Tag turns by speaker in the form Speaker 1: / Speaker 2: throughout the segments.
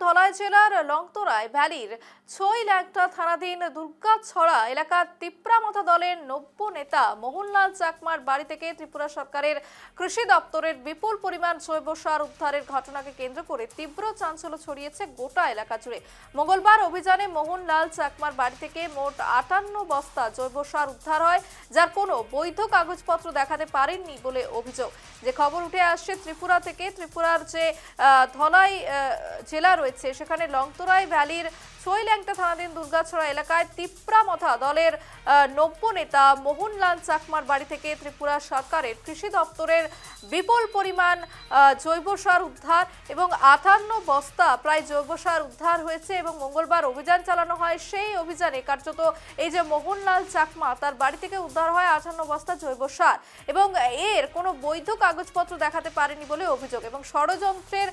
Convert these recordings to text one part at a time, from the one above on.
Speaker 1: ধলাই জেলার লংতরায় ভ্যালির ছইল্যাংটা থানাধীন দুর্গাছড়া এলাকার তিপ্রামথা দলের নব্য নেতা মোহনলাল চাকমার বাড়ি থেকে ত্রিপুরা সরকারের কৃষি দপ্তরের বিপুল পরিমাণ জৈব সার উদ্ধারের ঘটনাকে কেন্দ্র করে তীব্র চাঞ্চল্য ছড়িয়েছে গোটা এলাকা জুড়ে। মঙ্গলবার অভিযানে মোহনলাল চাকমার বাড়ি থেকে মোট 58 বস্তা জৈব সার উদ্ধার হয়, যার কোনো বৈধ কাগজপত্র দেখাতে পারেননি বলে অভিযোগ। যে খবর উঠে আসছে ত্রিপুরা থেকে, ত্রিপুরার যে ধলাই জেলা রয়েছে সেখানে লংতরাই ভ্যালির ছইল্যাংটা থানাধীন দুর্গাছড়া এলাকায় তিপ্রামথা দলের নব্য নেতা মোহনলাল চাকমার বাড়ি থেকে ত্রিপুরা সরকারের কৃষি দপ্তরের বিপুল পরিমাণ জৈব সার উদ্ধার এবং 58 বস্তা প্রায় জৈব সার উদ্ধার হয়েছে এবং মঙ্গলবার অভিযান চালানো হয়। সেই অভিযানে কার্যত এই যে মোহনলাল চাকমা তার বাড়ি থেকে উদ্ধার হয় 58 বস্তা জৈব সার এবং এর কোনো বৈধ কাগজপত্র দেখাতে পারেনি বলে অভিযোগ এবং ষড়যন্ত্রের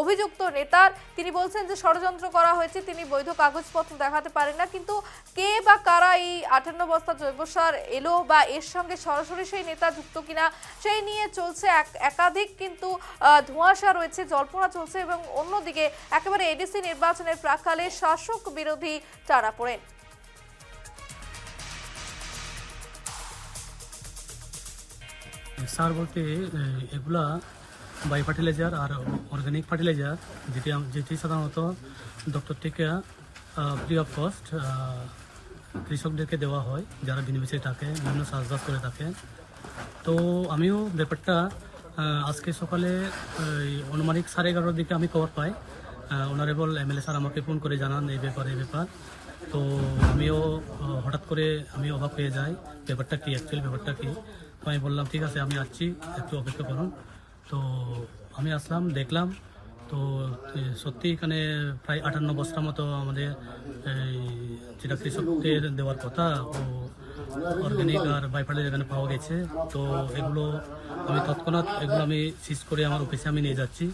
Speaker 1: অভিযুক্ত নেতার তিনি বলছেন যে ষড়যন্ত্র করা হয়েছে, তিনি বৈধ কাগজপত্র দেখাতে পারেন না। কিন্তু কে বা কারা এই 58 বস্তা জৈব সার এলো বা এর সঙ্গে সরাসরি সেই নেতা যুক্ত কিনা সেই নিয়ে চলছে একাধিক কিন্তু ধোঁয়াশা রয়েছে, জল্পনা চলছে এবং অন্যদিকে একেবারে এডিসি নির্বাচনের প্রাক্কালে শাসক বিরোধী টানাপোড়েন।
Speaker 2: সার বলতে এগুলা বাই ফার্টিলাইজার আর অর্গানিক ফার্টিলাইজার যেটি সাধারণত দপ্তর থেকে ফ্রি অফ কস্ট কৃষকদেরকে দেওয়া হয় যারা বেনিফিশিয়ারি থাকে, বিভিন্ন চাষবাস করে থাকে। তো আমিও ব্যাপারটা আজকে সকালে অনুমানিক 11:30 দিকে আমি খবর পাই। অনারেবল এমএলএ স্যার আমাকে ফোন করে জানান এই ব্যাপার। তো আমিও হঠাৎ করে আমি অবাক হয়ে যাই, ব্যাপারটা কি, অ্যাকচুয়ালি ব্যাপারটা কি। তো আমি বললাম ঠিক আছে আমি আসছি, একটু অপেক্ষা করুন। তো আমি আসলাম, দেখলাম তো সত্যি এখানে প্রায় 58 বস্তার মতো আমাদের যেটা কৃষকদের দেওয়ার কথা ও অর্গানিক আর বাইফার্টিলাইজার এখানে পাওয়া গেছে। তো এগুলো আমি তৎক্ষণাৎ সিজ করে আমার অফিসে আমি নিয়ে যাচ্ছি।